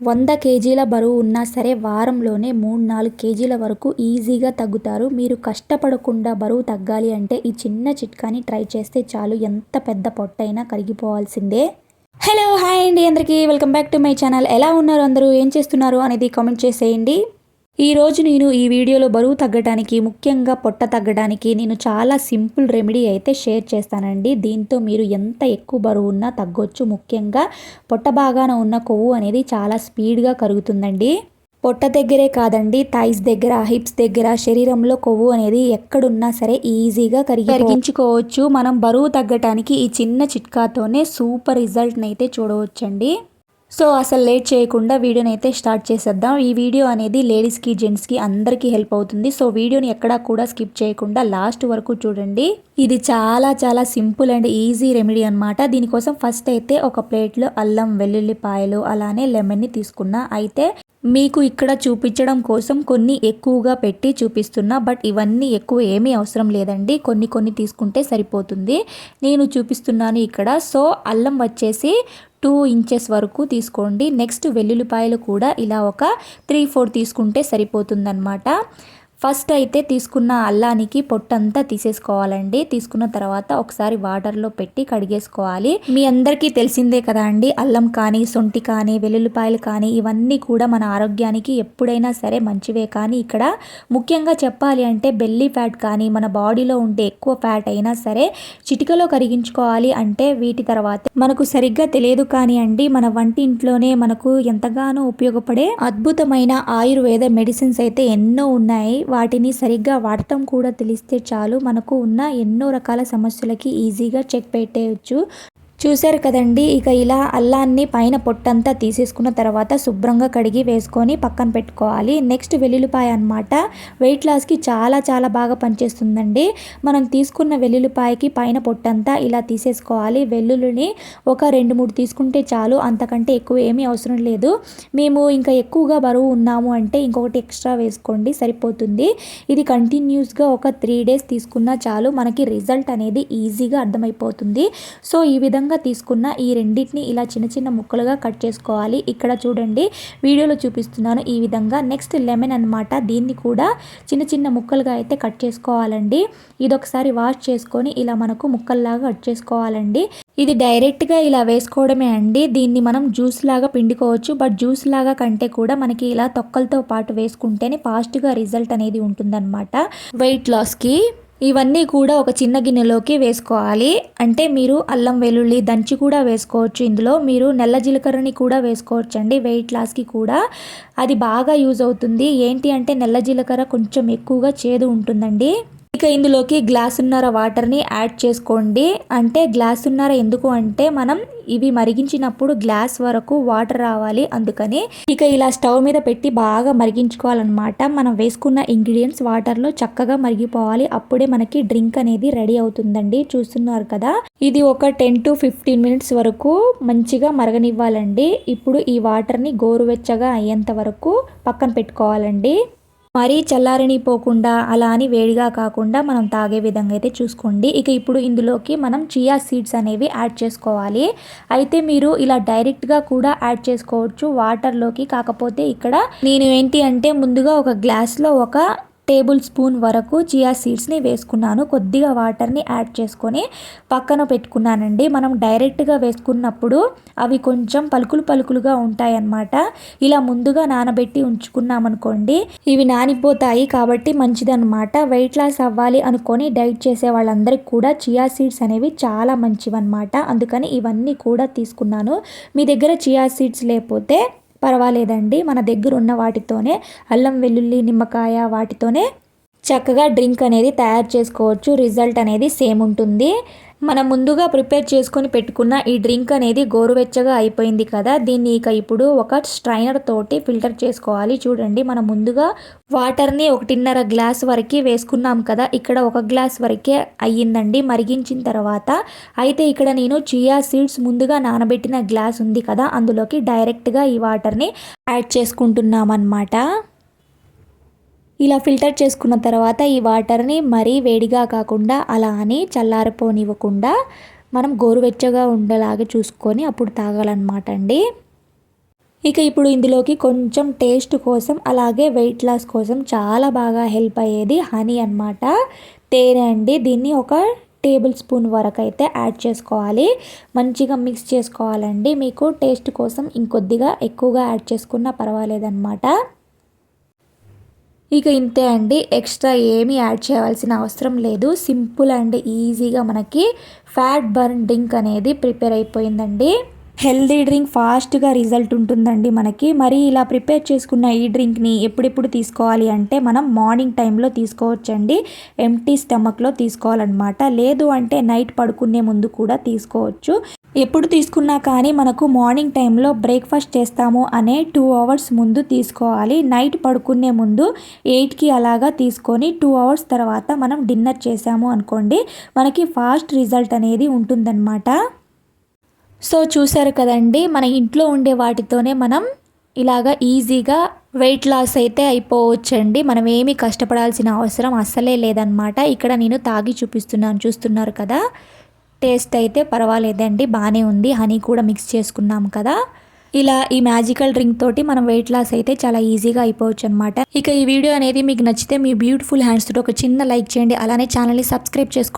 100 కేజీల బరువు ఉన్నా సరే వారంలోనే 3-4 కేజీల వరకు ఈజీగా తగ్గుతారు. మీరు కష్టపడకుండా బరువు తగ్గాలి అంటే ఈ చిన్న చిట్కాని ట్రై చేస్తే చాలు. ఎంత పెద్ద పొట్టైనా కరిగిపోవాల్సిందే. హలో, హాయ్ అండి అందరికీ. Welcome back to my channel. ఎలా ఉన్నారు అందరూ, ఏం చేస్తున్నారు అనేది కామెంట్ చేసేయండి. ఈరోజు నేను ఈ వీడియోలో బరువు తగ్గడానికి, ముఖ్యంగా పొట్ట తగ్గడానికి నేను చాలా సింపుల్ రెమెడీ అయితే షేర్ చేస్తానండి. దీంతో మీరు ఎంత ఎక్కువ బరువు ఉన్నా తగ్గొచ్చు. ముఖ్యంగా పొట్ట భాగాన ఉన్న కొవ్వు అనేది చాలా స్పీడ్గా కరుగుతుందండి. పొట్ట దగ్గరే కాదండి, థైస్ దగ్గర, హిప్స్ దగ్గర, శరీరంలో కొవ్వు అనేది ఎక్కడున్నా సరే ఈజీగా కరిగించుకోవచ్చు. మనం బరువు తగ్గడానికి ఈ చిన్న చిట్కాతోనే సూపర్ రిజల్ట్ని అయితే చూడవచ్చండి. సో అసలు లేట్ చేయకుండా వీడియోని అయితే స్టార్ట్ చేసేద్దాం. ఈ వీడియో అనేది లేడీస్కి, జెంట్స్కి అందరికీ హెల్ప్ అవుతుంది. సో వీడియోని ఎక్కడా కూడా స్కిప్ చేయకుండా లాస్ట్ వరకు చూడండి. ఇది చాలా చాలా సింపుల్ అండ్ ఈజీ రెమెడీ అనమాట. దీనికోసం ఫస్ట్ అయితే ఒక ప్లేట్లో అల్లం, వెల్లుల్లిపాయలు అలానే లెమన్ని తీసుకున్నా. అయితే మీకు ఇక్కడ చూపించడం కోసం కొన్ని ఎక్కువగా పెట్టి చూపిస్తున్నా. బట్ ఇవన్నీ ఎక్కువ ఏమీ అవసరం లేదండి, కొన్ని కొన్ని తీసుకుంటే సరిపోతుంది. నేను చూపిస్తున్నాను ఇక్కడ. సో అల్లం వచ్చేసి 2 ఇంచెస్ వరకు తీసుకోండి. నెక్స్ట్ వెల్లుల్లిపాయలు కూడా ఇలా ఒక 3-4 తీసుకుంటే సరిపోతుందన్నమాట. ఫస్ట్ అయితే తీసుకున్న అల్లానికి పొట్టంతా తీసేసుకోవాలండి. తీసుకున్న తర్వాత ఒకసారి వాటర్లో పెట్టి కడిగేసుకోవాలి. మీ అందరికీ తెలిసిందే కదా అండి, అల్లం కానీ, సొంటి కానీ, వెల్లుల్లిపాయలు కానీ ఇవన్నీ కూడా మన ఆరోగ్యానికి ఎప్పుడైనా సరే మంచివే. కానీ ఇక్కడ ముఖ్యంగా చెప్పాలి అంటే బెల్లీ ఫ్యాట్ కానీ, మన బాడీలో ఉండే ఎక్కువ ఫ్యాట్ అయినా సరే చిటికలో కరిగించుకోవాలి అంటే వీటి తర్వాత మనకు సరిగ్గా తెలియదు కానీ అండి, మన వంటింట్లోనే మనకు ఎంతగానో ఉపయోగపడే అద్భుతమైన ఆయుర్వేద మెడిసిన్స్ అయితే ఎన్నో ఉన్నాయి. వాటిని సరిగ్గా వాడటం కూడా తెలిస్తే చాలు, మనకు ఉన్న ఎన్నో రకాల సమస్యలకి ఈజీగా చెక్ పెట్టేయచ్చు. చూశారు కదండి. ఇక ఇలా అల్లాన్ని పైన పొట్టంతా తీసేసుకున్న తర్వాత శుభ్రంగా కడిగి వేసుకొని పక్కన పెట్టుకోవాలి. నెక్స్ట్ వెల్లుల్లిపాయ అన్నమాట. వెయిట్ లాస్కి చాలా చాలా బాగా పనిచేస్తుందండి. మనం తీసుకున్న వెల్లుల్లిపాయకి పైన పొట్టంతా ఇలా తీసేసుకోవాలి. వెల్లుల్లిని ఒక 2-3 తీసుకుంటే చాలు, అంతకంటే ఎక్కువ ఏమీ అవసరం లేదు. మేము ఇంకా ఎక్కువగా బరువు ఉన్నాము అంటే ఇంకొకటి ఎక్స్ట్రా వేసుకోండి, సరిపోతుంది. ఇది కంటిన్యూస్గా ఒక 3 డేస్ తీసుకున్నా చాలు, మనకి రిజల్ట్ అనేది ఈజీగా అర్థమైపోతుంది. సో ఈ విధంగా తీసుకున్న ఈ రెండింటిని ఇలా చిన్న చిన్న ముక్కలుగా కట్ చేసుకోవాలి. ఇక్కడ చూడండి, వీడియోలో చూపిస్తున్నాను ఈ విధంగా. నెక్స్ట్ లెమన్ అన్నమాట. దీన్ని కూడా చిన్న చిన్న ముక్కలుగా అయితే కట్ చేసుకోవాలండి. ఇది ఒకసారి వాష్ చేసుకొని ఇలా మనకు ముక్కల్లాగా కట్ చేసుకోవాలండి. ఇది డైరెక్ట్గా ఇలా వేసుకోవడమే అండి. దీన్ని మనం జ్యూస్ లాగా పిండుకోవచ్చు. బట్ జ్యూస్ లాగా కంటే కూడా మనకి ఇలా తొక్కలతో పాటు వేసుకుంటేనే ఫాస్ట్గా రిజల్ట్ అనేది ఉంటుందన్నమాట వెయిట్ లాస్కి. ఇవన్నీ కూడా ఒక చిన్న గిన్నెలోకి వేసుకోవాలి. అంటే మీరు అల్లం, వెల్లుల్లి దంచి కూడా వేసుకోవచ్చు. ఇందులో మీరు నల్ల జీలకర్రని కూడా వేసుకోవచ్చు అండి. వెయిట్ లాస్కి కూడా అది బాగా యూజ్ అవుతుంది. ఏంటి అంటే నల్ల జీలకర్ర కొంచెం ఎక్కువగా చేదు ఉంటుందండి. ఇక ఇందులోకి గ్లాసున్నర వాటర్ని యాడ్ చేసుకోండి. అంటే గ్లాసున్నర ఎందుకు అంటే మనం ఇవి మరిగించినప్పుడు గ్లాస్ వరకు వాటర్ రావాలి, అందుకని. ఇక ఇలా స్టవ్ మీద పెట్టి బాగా మరిగించుకోవాలన్నమాట. మనం వేసుకున్న ఇంగ్రీడియంట్స్ వాటర్లో చక్కగా మరిగిపోవాలి. అప్పుడే మనకి డ్రింక్ అనేది రెడీ అవుతుందండి. చూస్తున్నారు కదా, ఇది ఒక 10-15 మినిట్స్ వరకు మంచిగా మరగనివ్వాలండి. ఇప్పుడు ఈ వాటర్ని గోరువెచ్చగా అయ్యేంత వరకు పక్కన పెట్టుకోవాలండి. మరీ చల్లారనిపోకుండా అలా అని వేడిగా కాకుండా మనం తాగే విధంగా అయితే చూసుకోండి. ఇక ఇప్పుడు ఇందులోకి మనం చియా సీడ్స్ అనేవి యాడ్ చేసుకోవాలి. అయితే మీరు ఇలా డైరెక్ట్గా కూడా యాడ్ చేసుకోవచ్చు వాటర్లోకి. కాకపోతే ఇక్కడ నేను ఏంటి అంటే ముందుగా ఒక గ్లాస్లో 1 టేబుల్ స్పూన్ వరకు చియా సీడ్స్ని వేసుకున్నాను. కొద్దిగా వాటర్ని యాడ్ చేసుకొని పక్కన పెట్టుకున్నానండి. మనం డైరెక్ట్గా వేసుకున్నప్పుడు అవి కొంచెం పలుకులుగా ఉంటాయన్నమాట. ఇలా ముందుగా నానబెట్టి ఉంచుకున్నామనుకోండి, ఇవి నానిపోతాయి. కాబట్టి మంచిదన్నమాట. వెయిట్ లాస్ అవ్వాలి అనుకొని డైట్ చేసే వాళ్ళందరికీ కూడా చియా సీడ్స్ అనేవి చాలా మంచివన్నమాట. అందుకని ఇవన్నీ కూడా తీసుకున్నాను. మీ దగ్గర చియా సీడ్స్ లేకపోతే పర్వాలేదండి, మన దగ్గర ఉన్న వాటితోనే అల్లం, వెల్లుల్లి, నిమ్మకాయ వాటితోనే చక్కగా డ్రింక్ అనేది తయారు చేసుకోవచ్చు. రిజల్ట్ అనేది సేమ్ ఉంటుంది. మనం ముందుగా ప్రిపేర్ చేసుకొని పెట్టుకున్న ఈ డ్రింక్ అనేది గోరువెచ్చగా అయిపోయింది కదా, దీన్ని ఇక ఇప్పుడు ఒక స్ట్రైనర్ తోటి ఫిల్టర్ చేసుకోవాలి. చూడండి, మనం ముందుగా వాటర్ని 1.5 గ్లాస్ వరకు వేసుకున్నాం కదా, ఇక్కడ 1 గ్లాస్ వరకే అయ్యిందండి మరిగించిన తర్వాత. అయితే ఇక్కడ నేను చియా సీడ్స్ ముందుగా నానబెట్టిన గ్లాస్ ఉంది కదా, అందులోకి డైరెక్ట్గా ఈ వాటర్ని యాడ్ చేసుకుంటున్నాం అన్నమాట. ఇలా ఫిల్టర్ చేసుకున్న తర్వాత ఈ వాటర్ని మరీ వేడిగా కాకుండా అలా అని చల్లారిపోనివ్వకుండా మనం గోరువెచ్చగా ఉండేలాగా చూసుకొని అప్పుడు తాగాలన్నమాట అండి. ఇక ఇప్పుడు ఇందులోకి కొంచెం టేస్ట్ కోసం అలాగే వెయిట్ లాస్ కోసం చాలా బాగా హెల్ప్ అయ్యేది హనీ అన్నమాట, తేనె అండి. దీన్ని ఒక టేబుల్ స్పూన్ వరకు అయితే యాడ్ చేసుకోవాలి. మంచిగా మిక్స్ చేసుకోవాలండి. మీకు టేస్ట్ కోసం ఇంకొద్దిగా ఎక్కువగా యాడ్ చేసుకున్నా పర్వాలేదన్నమాట. ఇక ఇంతే అండి, ఎక్స్ట్రా ఏమీ యాడ్ చేయాల్సిన అవసరం లేదు. సింపుల్ అండ్ ఈజీగా మనకి ఫ్యాట్ బర్న్ డ్రింక్ అనేది ప్రిపేర్ అయిపోయిందండి. హెల్దీ డ్రింక్ ఫాస్ట్గా రిజల్ట్ ఉంటుందండి మనకి. మరి ఇలా ప్రిపేర్ చేసుకున్న ఈ డ్రింక్ని ఎప్పుడెప్పుడు తీసుకోవాలి అంటే మనం మార్నింగ్ టైంలో తీసుకోవచ్చండి. ఎంప్టీ స్టమక్లో తీసుకోవాలన్నమాట. లేదు అంటే నైట్ పడుకునే ముందు కూడా తీసుకోవచ్చు. ఎప్పుడు తీసుకున్నా కానీ మనకు మార్నింగ్ టైంలో బ్రేక్ఫాస్ట్ చేస్తాము అనే 2 అవర్స్ ముందు తీసుకోవాలి. నైట్ పడుకునే ముందు 8కి అలాగా తీసుకొని 2 అవర్స్ తర్వాత మనం డిన్నర్ చేసాము అనుకోండి, మనకి ఫాస్ట్ రిజల్ట్ అనేది ఉంటుందన్నమాట. సో చూసారు కదండి, మన ఇంట్లో ఉండే వాటితోనే మనం ఇలాగా ఈజీగా వెయిట్ లాస్ అయితే అయిపోవచ్చండి. మనం ఏమీ కష్టపడాల్సిన అవసరం అస్సలే లేదనమాట. ఇక్కడ నేను తాగి చూపిస్తున్నాను, చూస్తున్నారు కదా. టేస్ట్ అయితే పర్వాలేదండి, బాగానే ఉంది. హనీ కూడా మిక్స్ చేసుకున్నాం కదా. ఇలా ఈ మ్యాజికల్ డ్రింక్ తోటి మనం వెయిట్ లాస్ అయితే చాలా ఈజీగా అయిపోవచ్చు అనమాట. ఇక ఈ వీడియో అనేది మీకు నచ్చితే మీ బ్యూటిఫుల్ హ్యాండ్స్ తోటి ఒక చిన్న లైక్ చేయండి. అలానే ఛానల్ని సబ్స్క్రైబ్ చేసుకోండి.